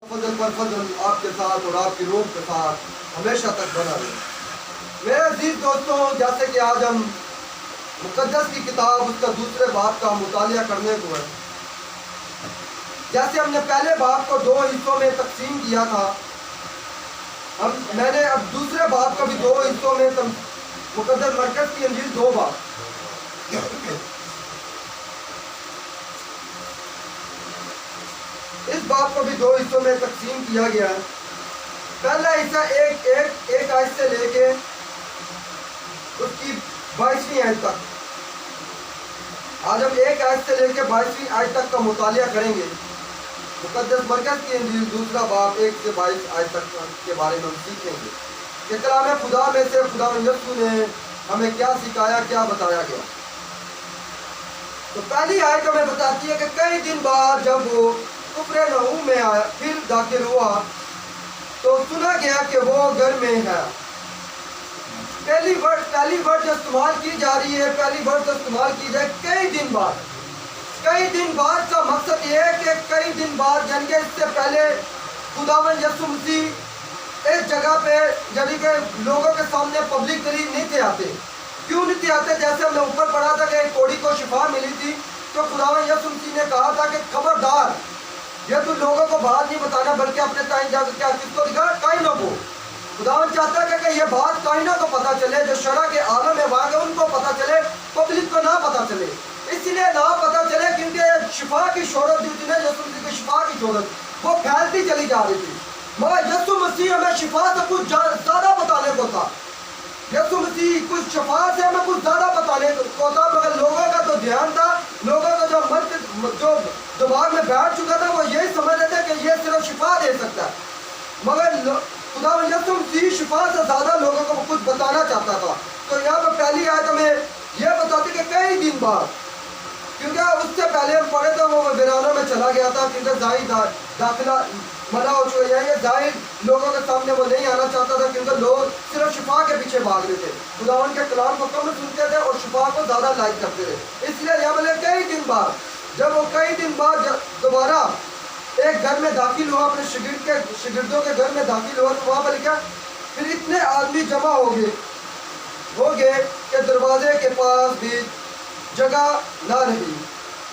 فضل پر فضل آپ کے ساتھ اور آپ کی روح کے ساتھ ہمیشہ تک بنا رہے. میرے عزیز دوستوں، جیسے کہ آج ہم مقدس کی کتاب اس کا دوسرے باب کا مطالعہ کرنے کو ہے. جیسے ہم نے پہلے باب کو 2 حصوں میں تقسیم کیا تھا، میں نے اب دوسرے باب کا بھی 2 حصوں میں مقدس مرکز کی انجیل 2 باب. اس باب کو بھی 2 حصوں میں تقسیم کیا گیا ہے. پہلا حصہ ایک آیت سے لے کے اس کی 22ویں آیت تک. آج ہم 1 آیت سے لے کے 22ویں آیت تک کا مطالعہ کریں گے. مقدس مرکز کی انجیل دوسرا باب 1 سے 22 آیت تک کے بارے میں ہم سیکھیں گے کہ کلام خدا میں سے خدا یسوع نے ہمیں کیا سکھایا، کیا بتایا گیا. تو پہلی آیت ہمیں بتاتی ہے کہ کئی دن بعد جب وہ کفرنہوم میں آیا، پھر داخل ہوا تو سنا گیا کہ وہ گھر میں ہے. پہلی ورڈ جو استعمال کی جا رہی ہے، پہلی ورڈ جو استعمال کی جائے کئی دن بعد. کئی دن بعد کا مقصد یہ ہے کہ کئی دن بعد، یعنی کہ اس سے پہلے خداوند یسوع مسیح اس جگہ پہ یعنی کہ لوگوں کے سامنے پبلکلی نہیں تھے آتے. کیوں نہیں تھے آتے؟ جیسے ہم نے اوپر پڑھا تھا کہ ایک کوڑی کو شفا ملی تھی تو خداوند یسوع مسیح نے کہا تھا کہ خبردار، یہ تو لوگوں کو بات نہیں بتانا بلکہ اپنے تائیں جا کر کس کو دکھا؟ کائنوں کو. خداوند چاہتا ہے کہ یہ بات کائنوں کو پتہ چلے، جو شرع کے عالم میں واقع ان کو پتہ چلے، پبلک کو نہ پتہ چلے. اس لیے نہ پتہ چلے کیونکہ شفا کی شہرت جو تھی نا، یسوع مسیح کی شفا کی شہرت وہ پھیلتی چلی جا رہی تھی. مگر یسوع مسیح ہمیں شفا سے کچھ زیادہ بتانے کو تھا. یسوع مسیح کچھ شفا سے ہمیں کچھ زیادہ بتانے کو تھا، مگر لوگوں کا تو دھیان تھا، لوگوں کا جو دماغ میں بیٹھ چکا تھا وہ یہی سمجھ رہے تھے کہ یہ صرف شفا دے سکتا ہے. مگر خدا یسوع مسیح شفا سے زیادہ لوگوں کو کچھ بتانا چاہتا تھا. تو یہاں پہ پہلی آیت ہمیں یہ بتاتی کہ کئی دن بعد، کیونکہ اس سے پہلے ہم پڑھے تھے وہ ویرانوں میں چلا گیا تھا کیونکہ ظاہر داخلہ منع ہو چکا ہے. یہ ظاہر لوگوں کے سامنے وہ نہیں آنا چاہتا تھا کیونکہ لوگ صرف شفا کے پیچھے بھاگ رہے تھے، خداوند کے کلام کو کم سنتے تھے اور شفا کو زیادہ لائک کرتے تھے. اس لیے یہاں پہ کئی دن بعد، جب وہ کئی دن بعد دوبارہ ایک گھر میں داخل ہوا، اپنے شاگردوں کے گھر میں داخل ہوا، تو وہاں پر لکھا پھر اتنے آدمی جمع ہو گئے کہ دروازے کے پاس بھی جگہ نہ رہی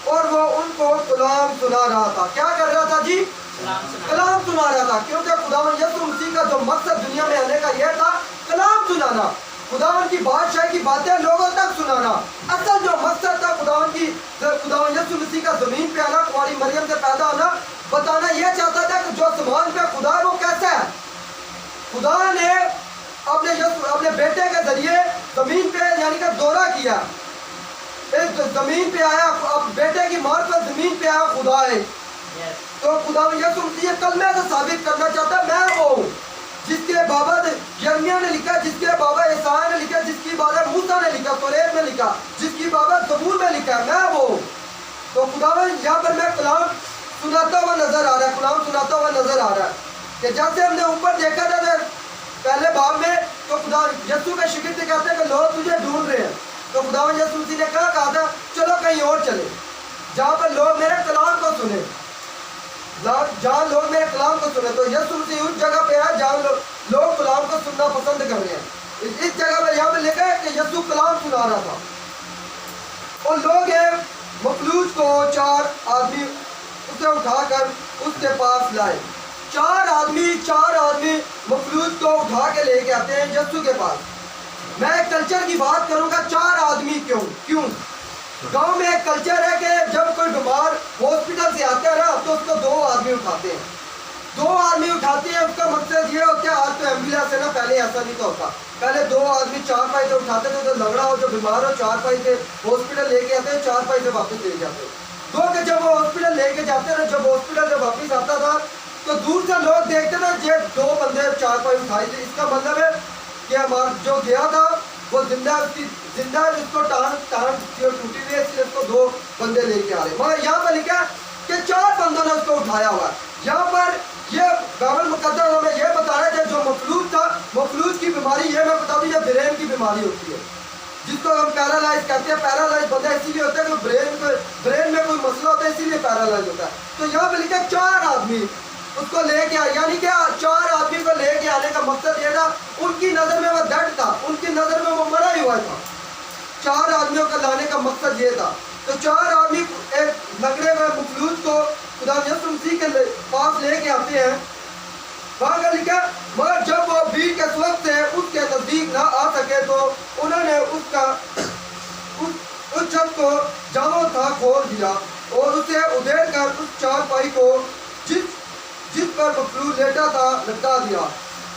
اور وہ ان کو کلام سنا رہا تھا. کیا کر رہا تھا جی؟ کلام سنا رہا تھا. کیونکہ خداوند یسوع مسیح کا جو مقصد دنیا میں آنے کا یہ تھا کلام سنانا، خداوند کی بادشاہی کی باتیں لوگوں تک سنانا. اصل جو مقصد تھا خداوند یسوع مسیح کا زمین پہ آنا، کماری مریم سے پیدا ہونا، بتانا یہ چاہتا تھا کہ جو آسمان پہ خدا ہے وہ کیسا ہے. خدا نے اپنے بیٹے کے ذریعے زمین پہ یعنی کہ دورہ کیا، ایک زمین پہ آیا، اب بیٹے کی مار پر زمین پہ آیا خدا ہے. تو خدا یسوع مسیح کلمے سے ثابت کرنا چاہتا ہے میں وہ ہوں جس کے بابا یرمیہ نے لکھا، جس کے بابا عیسائی نے لکھا، جس کی بابا موسیٰ نے لکھا، توریت میں لکھا، جس کی بابا زبور میں لکھا، میں وہ ہوں. تو خدا یہاں پر میں کلام سناتا ہوا نظر آ رہا ہے، کلام سناتا ہوا نظر آ رہا ہے کہ جیسے ہم نے اوپر دیکھا تھا پہلے باب میں، تو خدا یسوع کے شاگرد کہتے ہیں کہ لوگ تجھے ڈھونڈ رہے ہیں. تو خدا یسوع مسیح نے کہا تھا چلو کہیں اور چلے جہاں پر لوگ میرے کلام کو سنیں، جہاں لوگ میرے کلام کو سنیں. تو یسوع مسیح اس جگہ پہ ہے جہاں لوگ کلام کو سننا پسند کر رہے ہیں. اس جگہ پہ یہاں پہ لکھا ہے کہ یسوع کلام سنا رہا تھا اور لوگ مفلوج کو 4 آدمی اسے اٹھا کر اس کے پاس لائے. 4 آدمی مفلوج کو اٹھا کے لے کے آتے ہیں یسوع کے پاس. میں ایک کلچر کی بات کروں گا، 4 آدمی کیوں؟ گاؤں میں ایک کلچر ہے کہ جب کوئی بیمار ہاسپٹل سے آتا ہے نا تو اس کو 2 آدمی اٹھاتے ہیں. 2 آدمی اٹھاتے ہیں، اس کا مقصد یہ ہوتا ہے، آج تو ایمبولینس ہے نا، پہلے ایسا نہیں ہوتا. پہلے 2 آدمی 4 پائی سے اٹھاتے تھے، جو لگڑا ہو جو بیمار ہو 4 پائی سے ہاسپٹل لے کے آتے ہیں، 4 پائی سے واپس لے جاتے ہیں. کہ جب وہ ہاسپٹل لے کے جاتے ہیں، جب ہاسپٹل سے واپس آتا تھا تو دور سے لوگ دیکھتے نا یہ 2 بندے 4 پائی اٹھائی تھے، اس کا مطلب ہے کہ ہمارا جو گیا تھا وہ زندہ ہے، اس کو ٹانگ ٹوٹی ہوئی ہے، اس لیے اس کو 2 بندے لے کے آ رہے ہیں. مگر یہاں پر لکھا کہ 4 بندوں نے اس کو اٹھایا ہوا ہے. یہاں پر یہ بائبل مقدس ہمیں یہ بتا رہا ہے جو مفلوج تھا، مفلوج کی بیماری یہ میں بتا دوں یہ برین کی بیماری ہوتی ہے جس کو ہم پیرالائز کہتے ہیں. پیرالائز بندہ اسی لیے ہوتا ہے کہ برین میں کوئی مسئلہ ہوتا ہے، اسی لیے پیرالائز ہوتا ہے. تو یہاں پہ لکھا 4 آدمی اس کو لے کے آیا، یعنی کہ 4 آدمی کو لے کے آنے کا مقصد یہ تھا، ان کی نظر میں وہ ڈیڈ تھا، ان کی نظر میں وہ مرا ہی ہوا تھا، 4 آدمیوں کو لانے کا مقصد یہ تھا۔ تو 4 آدمی ایک لکڑے میں مفلوج کو خدا یسوع مسیح کے پاس لے کے آتے ہیں، وہاں کا لکھا، مگر جب وہ بھیڑ کے وقت سے اس کے نزدیک نہ آ سکے تو انہوں نے اس شخص کو جہاں تھا کھول دیا اور اسے ادھیڑ کر اس چارپائی کو جس پر مفلوج لیٹا تھا لٹکا دیا۔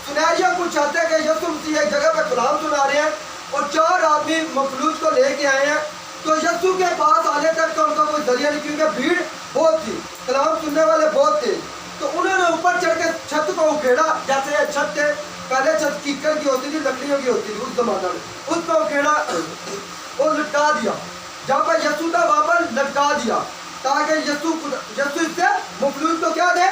سنہریا کچھ چاہتے ہیں کہ یسوع مسیح ایک جگہ پہ کلام سنا رہے ہیں اور 4 آدمی مفلوج کو لے کے آئے ہیں، تو یسوع کے پاس آنے تک تو ان کا کوئی ذریعہ نہیں، کیونکہ بھیڑ بہت تھی، کلام سننے والے بہت تھے۔ تو انہوں نے اوپر چڑھ کے چھت کو اکھیڑا، جیسے یہ چھت تھے، پہلے چھت کیکر کی ہوتی تھی، لکڑیوں کی ہوتی تھی اس زمانہ میں، اس کو اکھیڑا اور لٹکا دیا۔ جہاں پر یسوع تھا وہاں پر لٹکا دیا تاکہ یسوع اس سے مفلوج کو کیا دے؟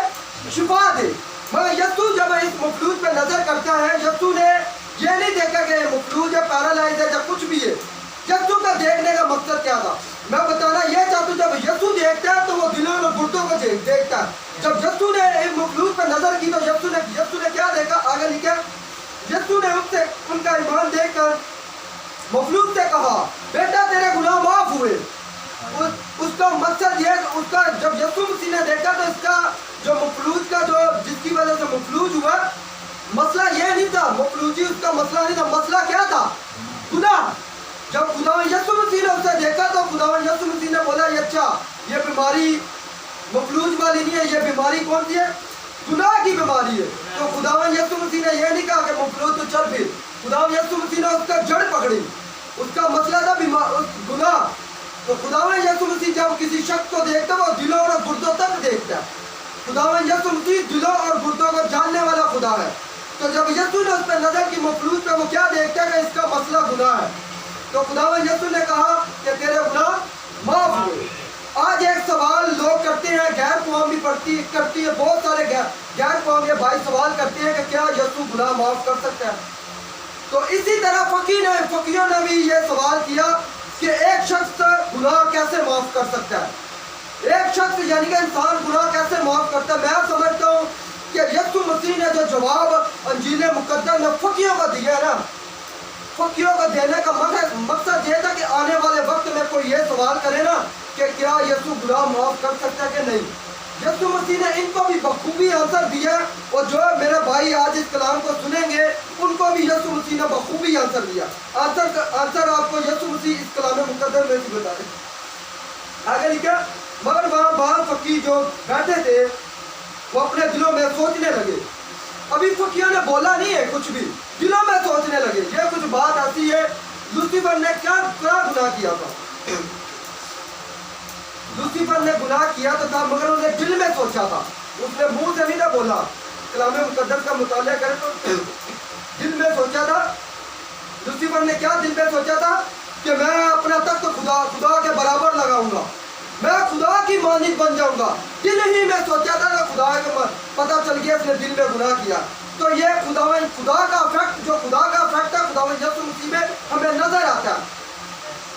شفا دے۔ مگر یسوع جب اس مفلوج پہ نظر کرتا ہے، یسوع نے یہ نہیں دیکھا کہ یہ مفلوج ہے، پیرالائز ہے یا کچھ بھی ہے۔ یسوع کا دیکھنے کا مقصد کیا تھا؟ میں بتانا یہ چاہتا ہوں، جب یسوع دیکھتا ہے تو وہ دلوں اور گردوں کو دیکھتا ہے۔ جب یسوع نے ایک مفلوج پہ نظر کی تو یسوع نے کیا دیکھا؟ آگے لکھا، یسوع نے ان کا ایمان دیکھ کر مفلوج سے کہا، بیٹا تیرے گناہ معاف ہوئے۔ اس کا مقصد یہ کہ اس کا جب یسوع مسیح نے دیکھا تو اس کا جو مفلوج کا جو جس کی وجہ سے مفلوج ہوا، مسئلہ یہ نہیں تھا، مفلوجی اس کا مسئلہ نہیں تھا، مسئلہ کیا تھا؟ گناہ۔ جب خداوند یسوع مسیح نے اسے دیکھا تو خداوند یسوع مسیح نے بولا، یہ اچھا، یہ بیماری مفلوج والی نہیں ہے، یہ بیماری کون سی ہے؟ گناہ کی بیماری ہے۔ تو خداوند یسوع مسیح نے یہ نہیں کہا کہ مفلوج تو چل پھر، خداوند یسوع مسیح نے اس کا جڑ پکڑی، اس کا مسئلہ تھا گناہ۔ تو خداوند یسوع مسیح جب کسی شخص کو دیکھتا ہے وہ دلوں اور گردوں تک دیکھتا ہے۔ خداوند یسوع مسیح دلوں اور گردوں کو جاننے والا خدا ہے۔ تو جب یسوع نے اس پہ نظر کی مفلوج پہ، وہ کیا دیکھتا ہے کہ اس کا مسئلہ گناہ ہے۔ تو خداوند یسوع نے کہا کہ تیرے گناہ معاف ہوئے۔ آج ایک سوال لوگ کرتے ہیں، غیر قوم بھی کرتی ہے، بہت سارے غیر قوم یہ بھائی سوال کرتے ہیں کہ کیا یسوع گناہ معاف کر سکتا ہے؟ تو اسی طرح فقیوں نے بھی یہ سوال کیا کہ ایک شخص گناہ کیسے معاف کر سکتا ہے؟ ایک شخص یعنی کہ انسان گناہ کیسے معاف کرتا ہے؟ میں سمجھتا ہوں کہ یسوع مسیح نے جو جواب انجیل مقدس میں فقیوں کو دیا ہے نا، فقیوں کو دینے کا مقصد یہ تھا کہ آنے والے وقت میں کوئی یہ سوال کرے نا کہ کیا یسوع گناہ معاف کر سکتا ہے کہ نہیں۔ یسوع مسیح نے ان کو بھی بخوبی آنسر دیا، اور جو میرے بھائی آج اس کلام کو سنیں گے ان کو بھی یسوع مسیح نے بخوبی آنسر دیا۔ آنسر آپ کو یسوع مسیح اس کلام مقدس میں سے بتا دیں۔ آگے لکھا، مگر وہاں فقیر جو بیٹھے تھے وہ اپنے دلوں میں سوچنے لگے۔ ابھی فقیوں نے بولا نہیں ہے کچھ بھی، دلوں میں سوچنے لگے۔ یہ کچھ بات ایسی ہے، لوسیفر نے کیا گناہ کیا تھا؟ لوسیفر نے گناہ کیا تو تھا، مگر انہوں نے دل میں سوچا تھا، اس نے منہ سے نہیں نہ بولا۔ کلام مقدس کا مطالعہ کریں تو دل میں سوچا تھا۔ لوسیفر نے کیا دل میں سوچا تھا؟ کہ میں اپنا تخت خدا کے برابر لگاؤں گا، میں خدا کی مانند بن جاؤں گا۔ دل ہی میں سوچا تھا کہ خدا کے پتہ چل گیا اس نے دل میں گناہ کیا۔ تو یہ خدا کا افیکٹ، جو خدا کا افیکٹ ہے خداوند یسوع مسیح میں ہمیں نظر آتا ہے۔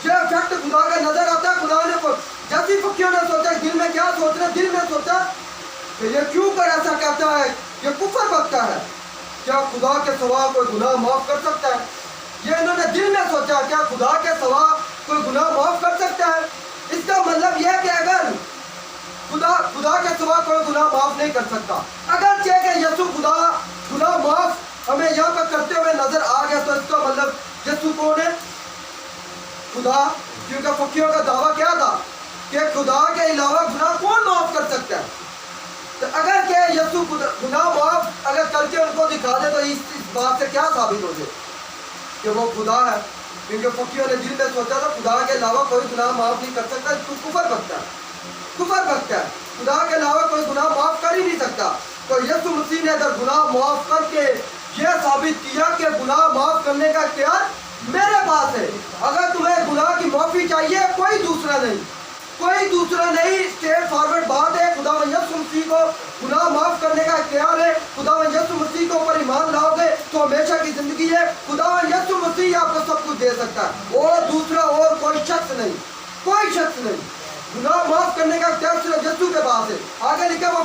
یہ افیکٹ خدا کا نظر آتا ہے۔ خدا نے جیسی فقیوں نے سوچا، دل میں کیا سوچ رہے؟ دل میں سوچا کہ یہ کیوں کر ایسا کہتا ہے، یہ کفر بکتا ہے، کیا خدا کے سوا کوئی گناہ معاف کر سکتا ہے؟ یہ انہوں نے دل میں سوچا، کیا خدا کے سوا کوئی گناہ معاف کر سکتا ہے؟ اس کا مطلب یہ کہ اگر خدا کے سوا کوئی گناہ معاف نہیں کر سکتا، اگرچہ کہ یسوع گناہ معاف ہمیں یہاں پر کرتے ہوئے نظر آ گیا، تو اس کا مطلب یسوع کون ہے؟ خدا۔ کیونکہ فقیوں کا دعویٰ کیا تھا کہ خدا کے علاوہ گناہ کون معاف کر سکتا ہے؟ تو اگر کہ یسوع گناہ معاف اگر کر کے ان کو دکھا دے تو اس بات سے کیا ثابت ہو جائے کہ وہ خدا ہے؟ کیونکہ فقیوں نے دل میں سوچا تھا خدا کے علاوہ کوئی گناہ معاف نہیں کر سکتا، تو کفر بکتا ہے، خدا کے علاوہ کوئی گناہ معاف کر ہی نہیں سکتا۔ تو یسوع مسیح نے اگر گناہ معاف کر کے یہ ثابت کیا کہ گناہ معاف کرنے کا اختیار میرے پاس ہے۔ اگر تمہیں گناہ کی معافی چاہیے، کوئی دوسرا نہیں، اسٹریٹ فارورڈ بات ہے، خداوند یسوع مسیح کو گناہ معاف کرنے کا اختیار ہے۔ خداوند یسوع مسیح کے اوپر ایمان لاؤ گے تو ہمیشہ کی زندگی ہے۔ خداوند یسوع مسیح آپ کو سب کچھ دے سکتا ہے، اور دوسرا اور کوئی شخص نہیں۔ گناہ معاف کرنے کا اختیار صرف یسوع کے پاس ہے۔ آگے لکھا وہ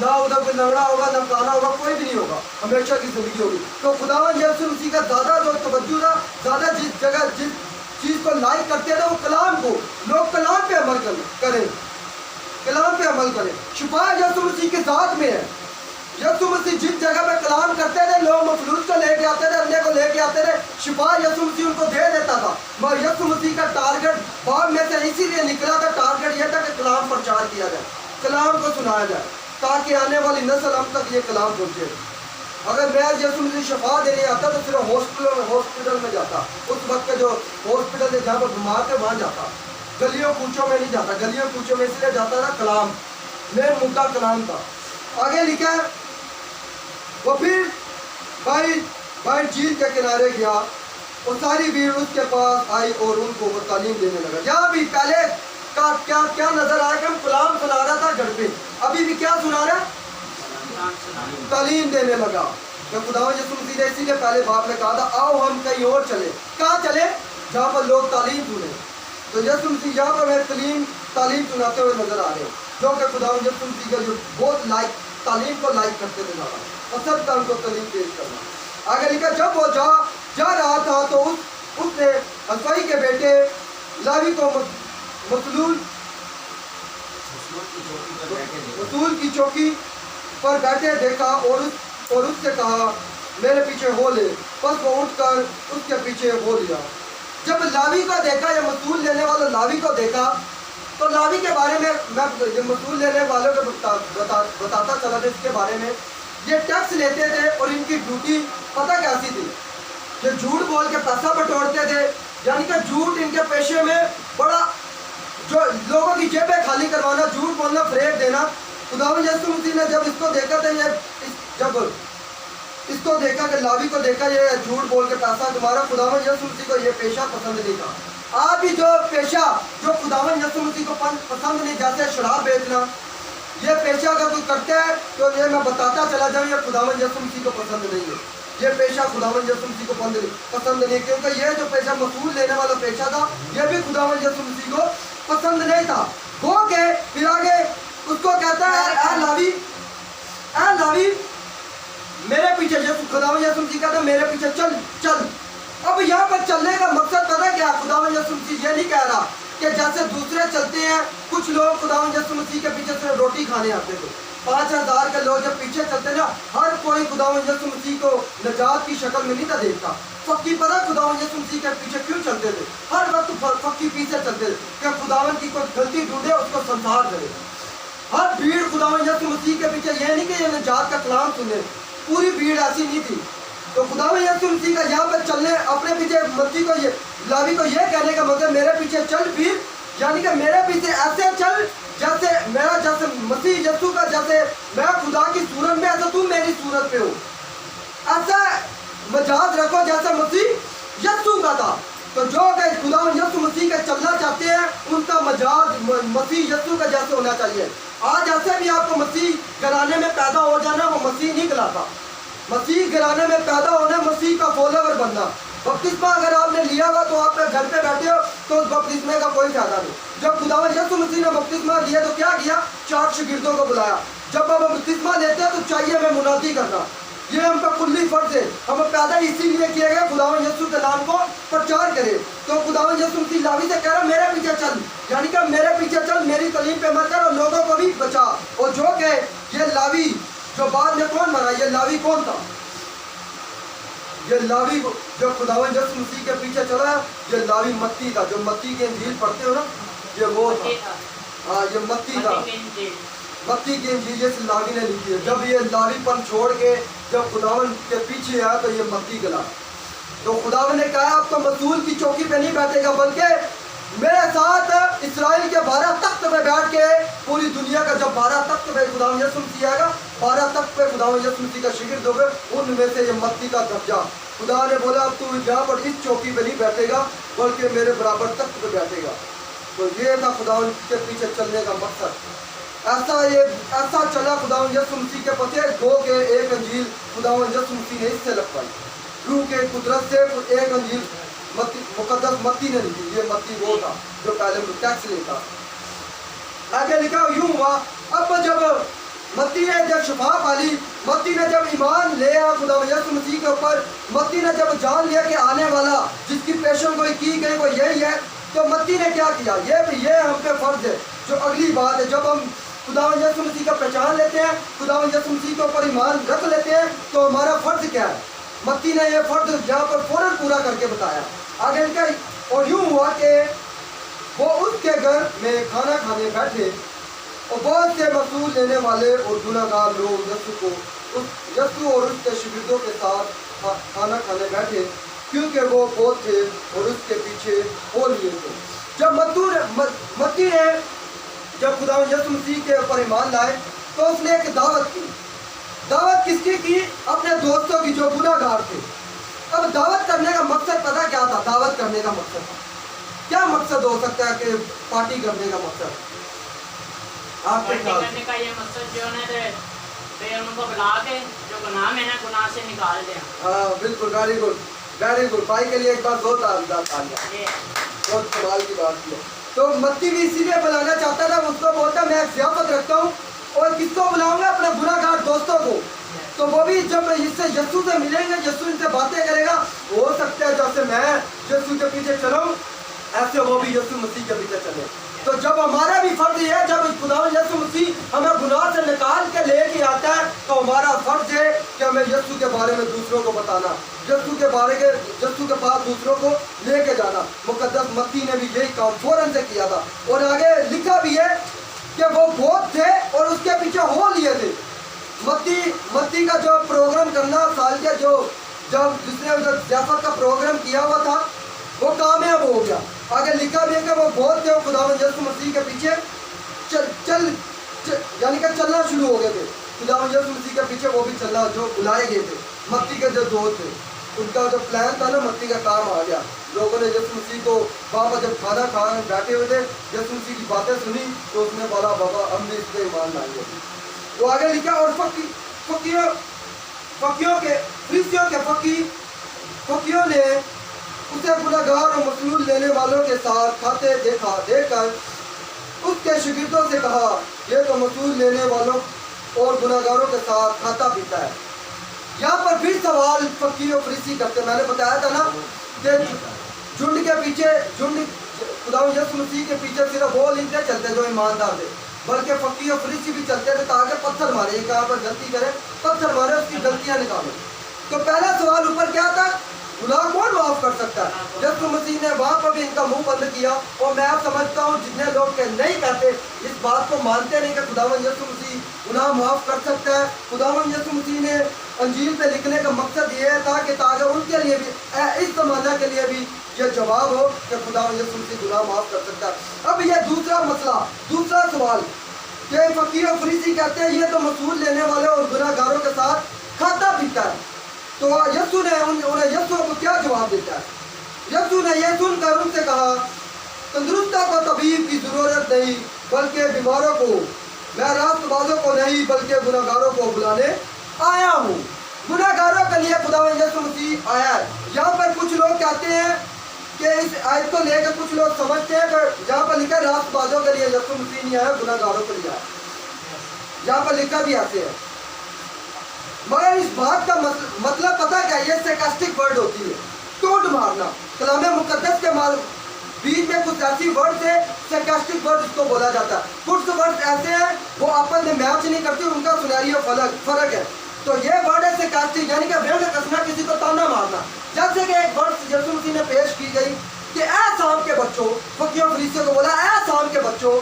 نہ ادھر کوئی لنگڑا ہوگا نہ کانا ہوگا, کوئی بھی نہیں ہوگا, ہمیشہ کی زندگی ہوگی. تو خداوند یسوع مسیح کا زیادہ جو توجہ تھا, زیادہ جس جگہ جس چیز کو لائک کرتے تھے وہ کلام کو, لوگ کلام پہ عمل کریں, کلام پہ عمل کریں. شفا یسوع مسیح کی ذات میں ہے. یسوع مسیح جس جگہ پہ کلام کرتے تھے لوگ مفلوج کو لے کے آتے تھے, اندھے کو لے کے آتے تھے, شفا یسوع مسیح ان کو دے دیتا تھا. مگر یسوع مسیح کا ٹارگٹ باغ میں سے اسی لیے نکلا تھا, ٹارگٹ یہ تھا کہ کلام پرچار کیا جائے, کلام کو سنایا جائے, تاکہ آنے والی نسل ہم تک یہ کلام پہنچے. اگر میں یسوع مسیح شفا دینے آتا تو صرف ہاسپٹل میں جاتا, اس وقت جو ہاسپٹل ہے جہاں پر بیمار تھے وہاں جاتا, گلیوں کوچوں میں نہیں جاتا. گلیوں کوچوں میں اس لیے جاتا تھا کلام, مین مدعا کلام تھا. آگے لکھا ہے وہ پھر بھائی جھیل کے کنارے گیا اور ساری بھیڑ اس کے پاس آئی اور ان کو وہ تعلیم دینے لگا. یہاں بھی پہلے کا کیا نظر آیا کہ ہم کلام سنا رہا تھا گھر پہ, ابھی بھی کیا سنا رہا ہے, تعلیم دینے لگا. کہ خداوند یسوع مسیح نے اسی لیے پہلے باپ نے کہا تھا آؤ ہم کہیں اور چلے. کہاں چلے؟ جہاں پر لوگ تعلیم سنیں. تو یسوع مسیح یہاں پر ہمیں تعلیم سناتے ہوئے نظر آ رہے ہیں, جو کہ خداوند یسوع مسیح کا جو بہت تعلیم کو لائک کرتے تھے زیادہ, پسند تھا ان کو تعلیم پیش کرنا. آگے لکھا جب وہ جا رہا تھا تو اس نے الفائی کے بیٹے لاوی کو رسول کی چوکی پر بیٹھے دیکھا اور اس سے کہا میرے پیچھے ہو لے. پس وہ اٹھ کر اس کے پیچھے ہو لیا. جب لاوی کو دیکھا یا مسئول لینے والا لاوی کو دیکھا تو لاوی کے بارے میں مسئول لینے والوں کو بتاتا چلا تھا. اس کے بارے میں یہ ٹیکس لیتے تھے اور ان کی ڈیوٹی پتہ کیسی تھی, یہ جھوٹ بول کے پیسہ بٹورتے تھے. یعنی کہ جھوٹ ان کے پیشے میں بڑا, جو لوگوں کی جیبیں خالی کروانا, جھوٹ بولنا, فریب دینا. خداوند یسوع مسیح نے جب اس کو دیکھا تھا, جب اس کو دیکھا کہ لاوی کو دیکھا یہ جھوٹ بول کے پیسہ تمہارا, خداوند یسوع مسیح کو یہ پیشہ پسند نہیں تھا. آپ بھی جو پیشہ جو خداوند یسوع مسیح کو پسند نہیں, جیسے شراب بیچنا, یہ پیشہ اگر کوئی کرتا ہے تو یہ میں بتاتا چلا جاؤں یہ خداوند یسوع مسیح کو پسند نہیں ہے. یہ پیشہ خداوند یسوع مسیح کو پسند نہیں, کیونکہ یہ جو پیشہ مسئول لینے والا پیشہ تھا یہ بھی خداوند یسوع مسیح کو پسند نہیں تھا. وہ کہ پھر آگے اس کو کہتا ہے اے لاوی میرے پیچھے, خداوند یسوع مسیح کہتا ہے میرے پیچھے چل. اب یہاں پر چلنے کا مقصد پتہ کیا, خداوند یسوع مسیح یہ نہیں کہہ رہا کہ جیسے دوسرے چلتے ہیں. کچھ لوگ خداوند یسوع مسیح کے پیچھے صرف روٹی کھانے آتے تھے. 5000 کے لوگ جب پیچھے چلتے نا, ہر کوئی خداوند یسوع مسیح کو نجات کی شکل میں نہیں تھا دیکھتا. فقی پتہ خداوند یسوع مسیح کے پیچھے کیوں چلتے تھے؟ ہر وقت فقی پیچھے چلتے تھے کہ خداوند کی کوئی غلطی ڈھونڈے, اس کو سنسار کرے. ہر بھیڑ خداوند یسوع مسیح کے پیچھے یہ نہیں کہ یہ نجات کا کلام سنے, پوری بھیڑ ایسی نہیں تھی. تو خداوند یسوع مسیح کا یہاں پہ چلنے اپنے پیچھے مسیح کو لاوی کو یہ کہنے کا مطلب میرے پیچھے چل پھر, یعنی کہ میرے پیچھے ایسے چل جیسے میرا, جیسے مسیح یسوع کا, جیسے میں خدا کی صورت میں ایسا تم میری صورت پہ ہو. ایسا مجاز رکھو جیسے مسیح یسوع کا تھا. تو جو کہ خداوند یسوع مسیح کا چلنا چاہتے ہیں ان کا مجاز مسیح یسوع کا جیسے ہونا چاہیے. آج ایسے بھی آپ کو مسیح گھرانے میں پیدا ہو جانا وہ مسیح نہیں کہلاتا. مسیح گھرانے میں پیدا ہونا, مسیح کا فالوور بننا. بپتسمہ اگر آپ نے لیا ہوا تو آپ گھر پہ بیٹھے ہو تو اس بپتسمے کا کوئی فائدہ نہیں. جب خداوند یسوع مسیح نے بپتسمہ لیا تو کیا کیا, 4 شاگردوں کو بلایا. جب آپ بپتسمہ لیتے ہیں تو چاہیے ہمیں منادی کرنا, یہ ہم کا کلی فرض ہے. ہم پیدا اسی لیے کیا گیا خداوند یسوع کے نام کو پرچار کرے. تو خداوند یسوع مسیح لاوی سے کہہ رہا میرے پیچھے چل, یعنی کہ میرے پیچھے چل, میری تعلیم پہ مت کر اور لوگوں کو بھی بچا. اور جو کہ یہ لاوی جو بعد میں کون بنا, یہ لاوی کون تھا؟ یہ لاوی جو خداوند یسوع مسیح کے پیچھے چلا, یہ لاوی متی تھا. جو متی کی انجیل پڑھتے ہو نا, یہ وہ تھا. ہاں یہ متی تھا. متی کی انجیل اس لاوی نے لکھی ہے. جب یہ لاوی پن چھوڑ کے جب خداوند کے پیچھے آیا تو یہ متی گلا. تو خداوند نے کہا اب تو مسئول کی چوکی پہ نہیں بیٹھے گا, بلکہ میرے ساتھ اسرائیل کے 12 تخت پہ بیٹھ کے پوری دنیا کا جب 12 تخت پہ خداوند یسوع مسیح آئے گا, 12 تخت پہ خداوند یسوع مسیح کا شاگرد ہوگا, ان میں سے یہ متی کا درجہ. خدا نے بولا اب تو یہاں پر اس چوکی پہ نہیں بیٹھے گا بلکہ میرے برابر تخت پہ بیٹھے گا. تو یہ تھا خداوند کے پیچھے چلنے کا مقصد. ایسا چلا خداوند یسوع مسیح کے پیچھے. دو کے ایک انجیل خداوند یسوع مسیح نے اس سے لکھوائی, روح کے قدرت سے. ایک انجیل مقدس متی نے لکھی, یہ متی وہ تھا جو پہلے ٹیکس لیتا. آگے لکھا یوں ہوا اب جب متی نے جب شفا پالی، متی نے جب ایمان لیا خدا یسوع مسیح کے اوپر، متی نے جب جان لیا کہ آنے والا جس کی پیشن گوئی کی گئی وہ یہی ہے، تو متی نے کیا کیا؟ یہ ہم پہ فرض ہے۔ جو اگلی بات ہے، جب ہم خدا یسوع مسیح کا پہچان لیتے ہیں، خدا یسوع مسیح کے اوپر ایمان رکھ لیتے ہیں، تو ہمارا فرض کیا ہے؟ متی نے یہ فرض یہاں پر فوراً پورا کر کے بتایا آگے ان کا۔ اور یوں ہوا کہ وہ اس کے گھر میں کھانا کھانے بیٹھے، اور بہت سے مسئول لینے والے اور گناہ گار لوگ یسوع اور اس کے شاگردوں کے ساتھ کھانا کھانے بیٹھے، کیونکہ وہ بہت تھے اور اس کے پیچھے ہو لیے تھے۔ جب متی نے جب خدا یسوع مسیح کے اوپر ایمان لائے تو اس نے ایک دعوت کی۔ دعوت کس کی؟ اپنے دوستوں کی جو گناہ گار تھے۔ اب دعوت کرنے کا مقصد پتہ کیا تھا؟ دعوت کرنے کا مقصد تھا کیا مقصد ہو سکتا ہے کہ پارٹی کرنے کا مقصد؟ آپ کے خیال سے کا یہ مقصد جو ہے ان کو بلا کے جو گناہ میں ہے گناہ سے نکال دیں۔ ہاں بالکل، ویری گڈ ویری گڈ۔ بھائی کے لیے ایک بار دو تالیاں، بہت کمال کی بات کی۔ تو متی بھی اسی لیے بلانا چاہتا تھا، اس کو بولتا میں ایک ضیافت رکھتا ہوں اور کس کو بلاؤں گا؟ اپنے گناہ گار دوستوں کو۔ تو وہ بھی جب اس سے یسوع سے ملیں گے، یسوع ان سے باتیں کرے گا، ہو سکتا ہے جیسے میں یسوع کے پیچھے چلوں ایسے وہ بھی یسوع مسیح کے پیچھے چلے۔ تو جب ہمارا بھی فرض یہ ہے، جب خدا یسوع مسیح ہمیں گناہ سے نکال کے لے کے آتا ہے، تو ہمارا فرض ہے کہ ہمیں یسوع کے بارے میں دوسروں کو بتانا، یسوع کے پاس دوسروں کو لے کے جانا۔ مقدس متی نے بھی یہی کام فوراً سے کیا تھا، اور آگے لکھا بھی ہے کہ وہ بہت تھے اور اس کے پیچھے ہو لیے تھے۔ متی کا جو پروگرام کرنا سال کے جس نے ضیافت کا پروگرام کیا ہوا تھا وہ کامیاب ہو گیا۔ آگے لکھا بھی ہے کہ وہ بہت تھے، خداوند یسوع مسیح کے پیچھے یعنی کہ چلنا شروع ہو گئے تھے۔ خداوند یسوع مسیح کے پیچھے وہ بھی چلنا، جو بلائے گئے تھے متی کے جو دوست تھے، ان کا جو پلان تھا نا، متی کا کام آ گیا۔ لوگوں نے یسوع مسیح کو بابا جب کھانا کھانے بیٹھے ہوئے تھے، یسوع مسیح کی باتیں سنی تو اس نے بولا بابا ہم بھی اس پہ ایمان لائیں گے۔ وہ آگے لکھا، اور فقیوں نے اسے گناہگار اور مسلول لینے والوں کے ساتھ کھاتے دیکھ کر اس کے شاگردوں سے کہا یہ تو مسلول لینے والوں اور گناہگاروں کے ساتھ کھاتا پیتا ہے۔ یہاں پر پھر سوال فقی و فریسی کرتے، میں نے بتایا تھا نا کہ جھنڈ کے پیچھے خدا یسوع مسیح کے پیچھے صرف وہ نہیں تھے چلتے جو ایماندار تھے، بلکہ فقی و فریسی بھی چلتے تھے تاکہ پتھر مارے، کہاں پر غلطی کرے پتھر مارے، اس کی غلطیاں نکالے۔ تو پہلا سوال اوپر کیا تھا؟ گناہ کون معاف کر سکتا ہے؟ یسوع مسیح نے وہاں پر بھی ان کا منہ بند کیا، اور میں آپ سمجھتا ہوں جتنے لوگ نہیں کہتے اس بات کو مانتے نہیں کہ خداوند یسوع مسیح گناہ معاف کر سکتا ہے۔ خداوند یسوع مسیح نے انجیل پہ لکھنے کا مقصد یہ تھا کہ تاکہ ان کے لیے بھی اس زمانہ کے لیے بھی یہ جواب ہو کہ خداوند یسوع مسیح گناہ معاف کر سکتا ہے۔ اب یہ دوسرا مسئلہ، دوسرا سوال کہ فقی و فریسی کہتے ہیں یہ تو مسئول لینے والے اور گناہ گاروں کے ساتھ کھاتا پیتا ہے۔ تو یسوع نے انہیں یسوع کو کیا جواب دیتا ہے؟ یسوع نے یہ سن کر ان سے کہا تندرستوں کو طبیب کی ضرورت نہیں بلکہ بیماروں کو، میں راست بازوں کو نہیں بلکہ گناہ گاروں کو بلانے آیا ہوں۔ گناہ گاروں کے لیے خداوند یسوع مسیح آیا ہے۔ یہاں پر کچھ لوگ کہتے ہیں کہ اس آیت کو لے کر کچھ لوگ سمجھتے ہیں کہ جہاں پر لکھا راست بازوں کے لیے یسوع مسیح نہیں آیا، گناہ گاروں کے لیے آیا۔ یہاں پر لکھا بھی آتے ہیں، مگر اس بات کا مطلب پتہ کیا ہے؟ یہ سیکاسٹک ورڈ ہوتی ہے، ٹوٹ مارنا۔ کلام مقدس کے بیچ میں کچھ ایسی ورڈ ہے، سیکاسٹک ورڈ اس کو بولا جاتا ہے۔ کچھ ورڈ ایسے ہیں وہ آپس میں میچ نہیں کرتی، ان کا سنیریو فرق ہے۔ تو یہ ورڈ ہے سیکاسٹک، یعنی کہ وینڈ کسنا، کسی کو تانا مارنا۔ جیسے کہ ایک ورڈ یسوع مسیح نے پیش کی گئی کہ اے سام کے بچوں، فقیوں فریسیوں کو بولا اے سام کے بچوں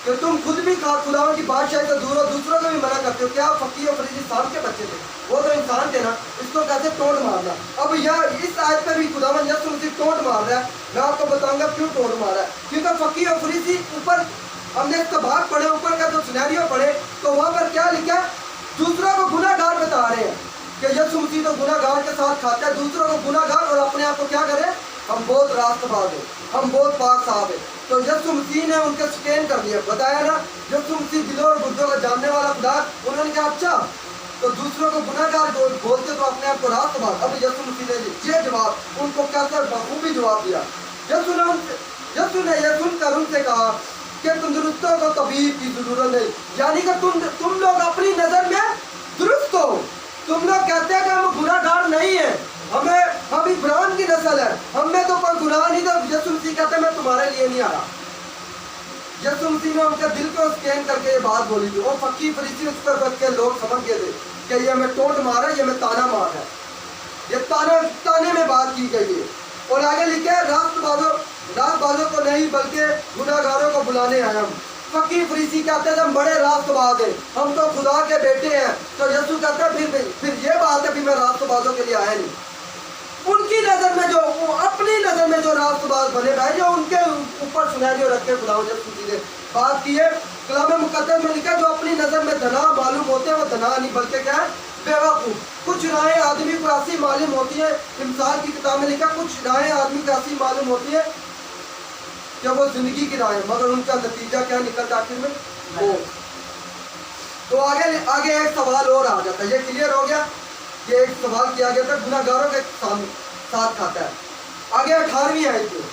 کہ تم خود بھی خداوند کی بادشاہی سے دور ہو، دوسروں کو بھی منع کرتے ہو۔ کیا فقی و فریسی سام کے بچے تھے؟ وہ تو انسان تھے نا، اس کو کیسے ٹوٹ مارنا؟ اب اس آیت پہ بھی خداوند یسوع مسیح ٹوٹ مار رہا ہے۔ میں آپ کو بتاؤں گا کیوں ٹوٹ مار رہا ہے، کیونکہ فقی و فریسی اوپر ہم نے اس کا بھاگ پڑھے، اوپر کا جو سینیریو پڑھے تو وہاں پر کیا لکھا ہے؟ دوسروں کو گناہ گار بتا رہے ہیں کہ یسوع مسیح تو گناہ گار کے ساتھ کھاتا ہے، دوسروں کو گناہ گار اور اپنے آپ کو کیا کرے؟ ہم بہت راست باز ہیں، ہم بہت پاک صاحب ہیں۔ تو یسوع مسیح نے ان کے سکین کر دیا، بتایا نا یسوع مسیح دلوں اور گردوں کا جاننے والا خدا۔ انہوں نے کہا اچھا تو دوسروں کو گناہ گار بولتے تو اپنے آپ کو راست باز۔ اب یسوع مسیح نے یہ جواب ان کو کیسے بخوبی جواب دیا۔ یسوع نے یہ سن کر ان سے کہا کہ تندرستوں کو طبیب کی ضرورت نہیں. یعنی کہ تم لوگ اپنی نظر میں درست ہو. تم لوگ کہتے ہیں کہ ہم گناہ گار نہیں ہیں, ہم ابراہیم کی نسل ہے, ہم میں تو کوئی گناہ نہیں تھا. یسوع مسیح کہتے ہیں میں تمہارے لیے نہیں آیا. یسوع مسیح نے ان کے دل کو اسکین کر کے یہ بات بولی تھی. وہ فقیر فریسی اس پر بچ کے لوگ سمجھ گئے تھے کہ یہ ہمیں ٹونٹ مارا, یہ ہمیں تانا مار ہے, یہ تانے میں بات کی گئی ہے. اور آگے لکھے راست بازوں کو نہیں بلکہ گناہ گاروں کو بلانے آئے ہم. فقیر فریسی کہتے ہیں ہم بڑے راست باز ہیں, ہم تو خدا کے بیٹے ہیں. تو یسوع کہتا ہے پھر یہ بات ہے, پھر میں راست بازوں کے لیے آیا نہیں. ان کی نظر میں جو اپنی نظر میں جو راست باز بنے ہوئے, جو ان کے اوپر سنہری رکھ کے خدا نے بات کی ہے. کلام مقدس میں لکھا جو اپنی نظر میں دنا معلوم ہوتے ہیں وہ دنا نہیں بلکہ کیا ہے, بیوقوف. کچھ راہیں آدمی کو ایسی معلوم ہوتی ہے, انسان کی کتاب میں لکھا کچھ راہیں آدمی کو ایسی معلوم ہوتی ہے کہ وہ زندگی کی راہیں, مگر ان کا نتیجہ کیا نکلتا آخر میں وہ. تو آگے ایک سوال اور آ جاتا ہے. یہ کلیئر ہو گیا, یہ ایک سوال کیا گیا تھا گناہ گاروں کے ساتھ کھاتا ہے. آگے 18ویں آیت میں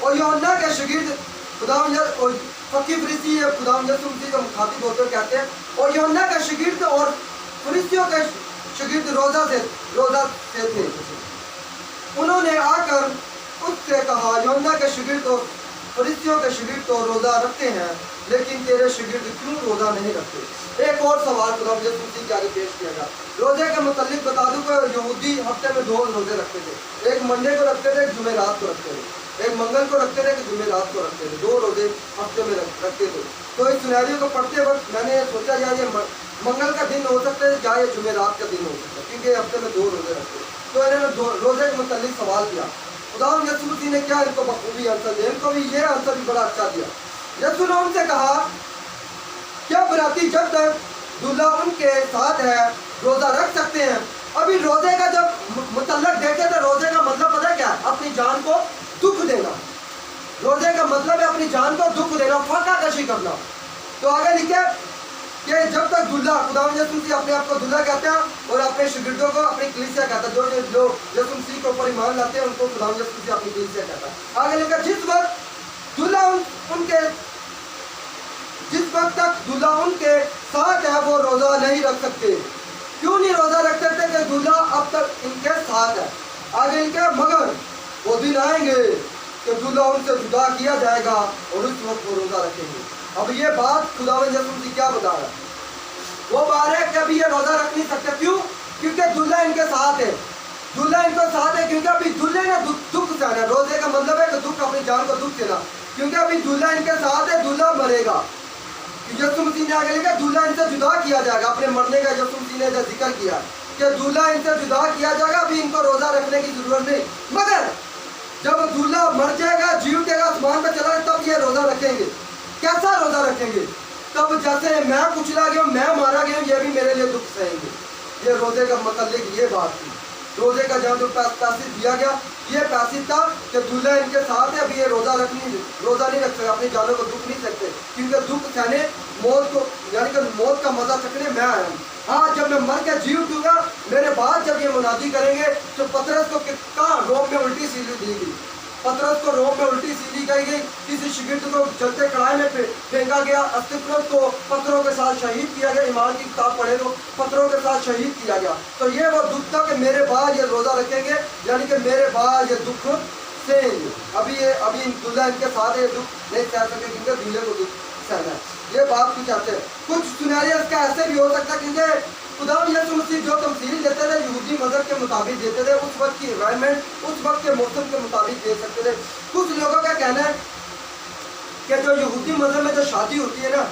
اور یوحنا کے شاگرد فقیر فریسی خدا یسوع مسیح کا مخاطب ہوتے ہوئے کہتے ہیں اور یوحنا کا شاگرد اور فریسیوں کے شاگرد روزہ سے تھے. انہوں نے آ کر اس سے کہا یوحنا کے شاگرد اور فریسیوں کے شاگرد تو روزہ رکھتے ہیں لیکن تیرے شاگرد کیوں روزہ نہیں رکھتے. ایک اور سوال خدا یسوع مسیح کے آگے پیش کیا گیا. روزے کے متعلق بتا دوں کہ یہودی ہفتے میں 2 روزے رکھتے تھے, ایک منڈے کو رکھتے تھے, ایک جمعرات کو رکھتے تھے. ایک منگل کو رکھتے تھے, ایک جمعرات کو رکھتے تھے. 2 روزے ہفتے میں رکھتے تھے. تو اس سیناریو کو پڑھتے وقت میں نے سوچا یا یہ منگل کا دن ہو سکتا ہے یا یہ جمعرات کا دن ہو سکتا ہے, کیونکہ ہفتے میں 2 روزے رکھتے ہیں. تو انہوں نے روزے کے متعلق سوال کیا. خدا یسوع مسیح نے کیا ان کو بخوبی آنسر دیا, ان کو بھی یہ آنسر بھی بڑا اچھا دیا. یسوع نے ان سے کہا کیا براتی جب تک دلہا ان کے ساتھ ہے روزہ رکھ سکتے ہیں. ابھی روزے کا جب متعلق دیکھتے تو روزے کا مطلب پتہ ہے کیا, اپنی جان کو دکھ دینا. روزے کا مطلب ہے اپنی جان کو دکھ دینا, فاقہ کشی کرنا. تو آگے لکھے کہ جب تک دلہا, خدا یسوع مسیح اپنے آپ کو دلہا کہتے ہیں اور اپنے شاگردوں کو اپنی کلیسیا کہتا ہے. جو یسوع مسیح کے اوپر ایمان لاتے ہیں ان کو خدا یسوع مسیح اپنی کلیسیا کہتا ہے. آگے لکھے جس وقت تک دلہا ان کے ساتھ ہے وہ روزہ نہیں رکھ سکتے. کیوں نہیں روزہ رکھ سکتے کہ دلہا اب تک ان کے ساتھ ہے. آگے ان کے مگر وہ دن آئیں گے کہ دلہا ان سے جدا کیا جائے گا اور اس وقت وہ روزہ رکھیں گے. اب یہ بات خداوند یسوع مسیح کیا بتا رہا ہے, وہ بات ہے کہ ابھی یہ روزہ رکھ نہیں سکتے. کیوں؟ کیونکہ دلہا ان کے ساتھ ہے. دلہا ان کے ساتھ ہے کیونکہ ابھی دلہے نے دکھ سہنا. روزے کا مطلب ہے کہ دکھ, اپنی جان کو دکھ دینا, کیونکہ ابھی دلہا ان کے ساتھ ہے, دلہا مرے گا. یسوع مسیح نے آگے لکھا دلہا ان سے جدا کیا جائے گا. اپنے مرنے کا یسوع مسیح نے ذکر کیا کہ دلہا ان سے جدا کیا جائے گا, ابھی ان کو روزہ رکھنے کی ضرورت نہیں. مگر جب دلہا مر جائے گا, جی اٹھے گا, آسمان پہ چلا گا, تب یہ روزہ رکھیں گے. کیسا روزہ رکھیں گے؟ تب جیسے میں کچلا گیا ہوں, میں مارا گیا ہوں, یہ بھی میرے لیے دکھ سہیں گے. یہ روزے کا متعلق یہ بات تھی. روزے کا جہاں جو پیسے دیا گیا یہ پیسے تھا کہ دلہا ان کے ساتھ ہے, ابھی یہ روزہ نہیں رکھ سکتے, اپنی جانوں کو دکھ نہیں سکتے, کیونکہ دکھ سہنے موت کو یعنی کہ موت کا مزہ چکھنے میں آیا ہوں. ہاں جب میں مر کے جی اٹھوں گا, میرے بعد جب یہ منادی کریں گے تو پترس کو کہاں روم میں الٹی سیلی دی گئی. پترس کو روم میں الٹی سیلی گئی گئی, کسی شاگرد کو جلتے کڑھائی میں پھینکا گیا, استفنس کو پتھروں کے ساتھ شہید کیا گیا. ایمان کی کتاب پڑھے تو پتھروں کے ساتھ شہید کیا گیا. تو یہ وہ دکھ تھا کہ میرے بعد یہ روزہ رکھیں گے, یعنی کہ میرے بعد یہ دکھ سہیں گے. ابھی دلہا ان کے ساتھ یہ دکھ نہیں سہ سکے کیونکہ دلہے کو دکھ سہنا ہے. یہ بات کچھ آتے ہیں. کچھ سیناریوز کا ایسے بھی ہو سکتا ہے کیونکہ خدا یسوع مسیح جو تمثیل دیتے تھے یہودی مذہب کے مطابق دیتے تھے, اس وقت کی انوائرمنٹ, اس وقت کے موسم کے مطابق دے سکتے تھے. کچھ لوگوں کا کہنا ہے کہ جو یہودی مذہب میں جو شادی ہوتی ہے نا,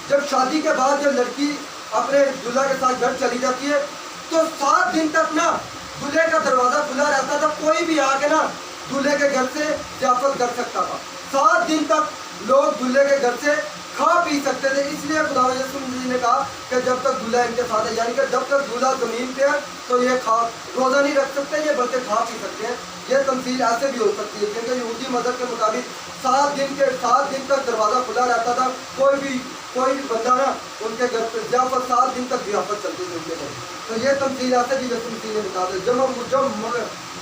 جب شادی کے بعد جو لڑکی اپنے دلہا کے ساتھ گھر چلی جاتی ہے تو 7 دن تک نا دلہے کا دروازہ کھلا رہتا تھا. کوئی بھی آ کے نا دلہے کے گھر سے ضیافت کر سکتا تھا. 7 دن تک لوگ دلہے کے گھر سے کھا پی سکتے تھے. اس لیے خدا یسوع مسیح نے کہا کہ جب تک دلہا ان کے ساتھ ہے, یعنی کہ جب تک دلہا زمین پہ ہے تو یہ روزہ نہیں رکھ سکتے, یہ بلکہ کھا پی سکتے ہیں. یہ تمثیل ایسے بھی ہو سکتی ہے کیونکہ یہودی مذہب کے مطابق 7 دن تک دروازہ کھلا رہتا تھا. کوئی بھی بندہ نا ان کے گھر پہ ضیافت 7 دن تک ضیافت چلتی تھی ان کے گھر. تو یہ تمثیل ایسے بھی یسوع مسیح نے بتا دی. جب